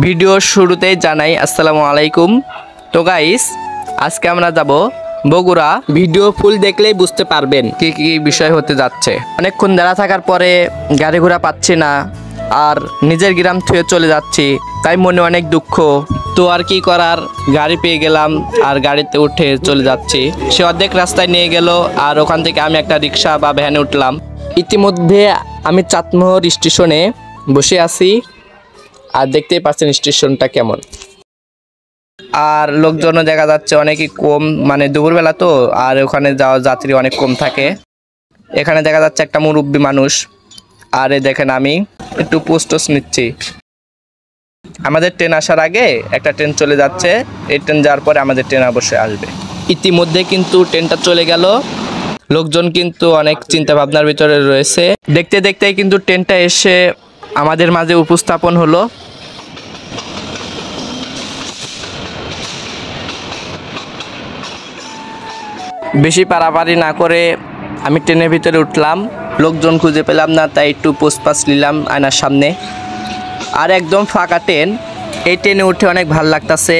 Video শুরুতেই জানাই আসসালামু আলাইকুম। তো গাইস, আজকে আমরা যাব বগুড়া। ভিডিও ফুল দেখলেই বুঝতে পারবেন কি কি বিষয় হতে যাচ্ছে। অনেকক্ষণ দাঁড়া থাকার পরে গাড়ি ঘোড়া পাচ্ছি না, আর নিজের গ্রাম থেকে চলে যাচ্ছি, তাই মনে অনেক দুঃখ। তো আর কি করার, গাড়ি পেয়ে গেলাম আর গাড়িতে উঠে চলে যাচ্ছি। সে অর্ধেক রাস্তায় নিয়ে গেল, আর ওখান থেকে আমি একটা রিক্সা বা ভ্যানে উঠলাম। ইতিমধ্যে আমি চাটমোহর স্টেশনে বসে আছি, আর দেখতেই পাচ্ছেন স্টেশনটা কেমন। আর লোকজনও দেখা যাচ্ছে অনেকই কম, মানে দুপুরবেলা তো, আর ওখানে যাওয়া যাত্রী অনেক কম থাকে। এখানে দেখা যাচ্ছে একটা মুরব্বী মানুষ, আর এই দেখেন আমি একটু পোস্টস নিচ্ছি। আমাদের ট্রেন আসার আগে একটা ট্রেন চলে যাচ্ছে, এই ট্রেন যাওয়ার পরে আমাদের ট্রেন অবশ্যই আসবে। ইতিমধ্যে কিন্তু ট্রেনটা চলে গেল। লোকজন কিন্তু অনেক চিন্তা ভাবনার ভিতরে রয়েছে। দেখতে দেখতেই কিন্তু ট্রেনটা এসে আমাদের মাঝে উপস্থাপন হলো। বেশি পারাপারি না করে আমি ট্রেনের ভিতরে উঠলাম। লোকজন খুঁজে পেলাম না, তাই একটু পোস্টপাস নিলাম আয়নার সামনে। আর একদম ফাঁকা ট্রেন। এই ট্রেনে উঠে অনেক ভালো লাগতেছে,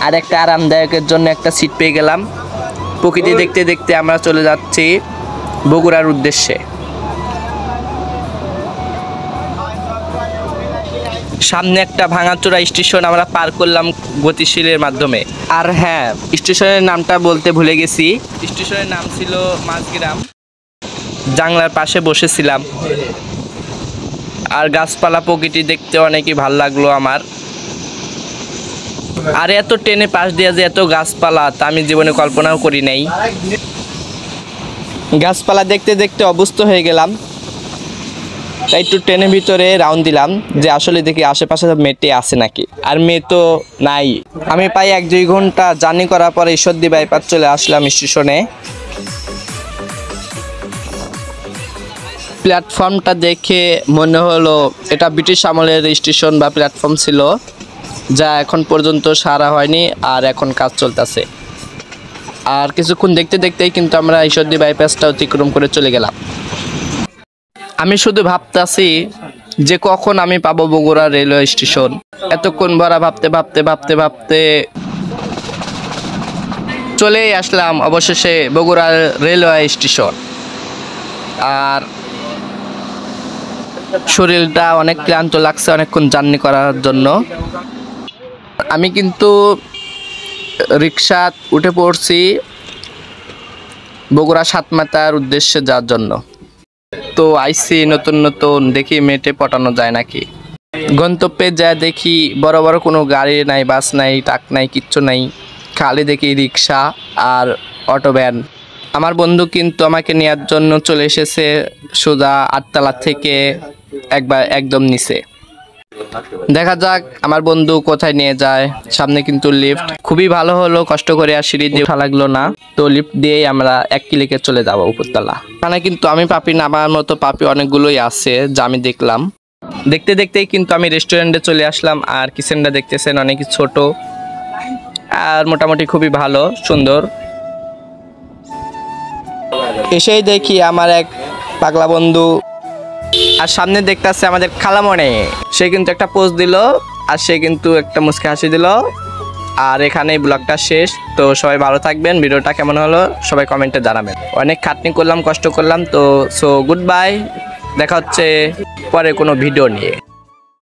আর একটা আরামদায়কের জন্য একটা সিট পেয়ে গেলাম। প্রকৃতি দেখতে দেখতে আমরা চলে যাচ্ছি বগুড়ার উদ্দেশ্যে। সামনে একটা ভাঙাচোরা স্টেশন আমরা পার করলাম গতিশীলের মাধ্যমে। আর হ্যাঁ, স্টেশনের নামটা বলতে ভুলে গেছি। স্টেশনের নাম ছিল মাঝগ্রাম। জানলার পাশে বসেছিলাম, আর গাছপালা প্রকৃতি দেখতে অনেকই ভালো লাগলো আমার। আর এত ট্রেনে পাশ দিয়ে যে এত গাছপালা, তা আমি জীবনে কল্পনাও করি নাই। গাছপালা দেখতে দেখতে অভ্যস্ত হয়ে গেলাম, তাই একটু ট্রেনের ভিতরে রাউন্ড দিলাম যে আসলে দেখি আশেপাশে মেটে আছে নাকি। আর মেয়ে তো নাই। আমি প্রায় 1-2 ঘন্টা জার্নি করার পরে ঈশ্বরদী বাইপাস চলে আসলাম স্টেশনে। প্ল্যাটফর্মটা দেখে মনে হলো এটা ব্রিটিশ আমলের স্টেশন বা প্ল্যাটফর্ম ছিল, যা এখন পর্যন্ত সারা হয়নি, আর এখন কাজ চলতেছে। আর কিছুক্ষণ দেখতে দেখতেই কিন্তু আমরা ঈশ্বরদী বাইপাসটা অতিক্রম করে চলে গেলাম। আমি শুধু ভাবতাছি যে কখন আমি পাবো বগুড়া রেলওয়ে স্টেশন। এতক্ষণ ভরা ভাবতে ভাবতে ভাবতে ভাবতে চলেই আসলাম অবশেষে বগুড়া রেলওয়ে স্টেশন। আর শরীরটা অনেক ক্লান্ত লাগছে অনেকক্ষণ জার্নি করার জন্য। আমি কিন্তু রিক্সা উঠে পড়ছি বগুড়া সাতমাথার উদ্দেশ্যে যাওয়ার জন্য। তো আইসি নতুন নতুন, দেখি মেটে পটানো যায় নাকি। গন্তব্যে যা দেখি বড় বড় কোনো গাড়ি নাই, বাস নাই, ট্রাক নাই, কিচ্ছু নাই, খালি দেখি রিক্সা আর অটো ভ্যান। আমার বন্ধু কিন্তু আমাকে নেওয়ার জন্য চলে এসেছে সোজা 8তলা থেকে একদম নিচে। দেখা যাক আমার বন্ধু কোথায় নিয়ে যায়। সামনে কিন্তু লিফট, খুবই ভালো হলো, কষ্ট করে আর সিঁড়ি দিয়ে ওঠা লাগলো না। তো লিফট দিয়েই আমরা 1 ক্লিকে চলে যাব উপরতলা। এখানে কিন্তু আমি পাপি না, আমার মতো পাপি অনেকগুলোই আছে যা আমি দেখলাম। দেখতে দেখতেই কিন্তু আমি রেস্টুরেন্টে চলে আসলাম। আর কিচেনটা দেখতেছেন অনেক ছোট, আর মোটামুটি খুবই ভালো সুন্দর। এসেই দেখি আমার এক পাগলা বন্ধু, আর সামনে দেখতেছে আমাদের খালামনে। সে কিন্তু একটা পোজ দিল, আর সে কিন্তু একটা মুচকি হাসি দিল। আর এখানেই ব্লগটা শেষ। তো সবাই ভালো থাকবেন। ভিডিওটা কেমন হলো সবাই কমেন্টে জানাবেন। অনেক খাটনি করলাম, কষ্ট করলাম। তো সো গুড বাই, দেখা হচ্ছে পরে কোনো ভিডিও নিয়ে।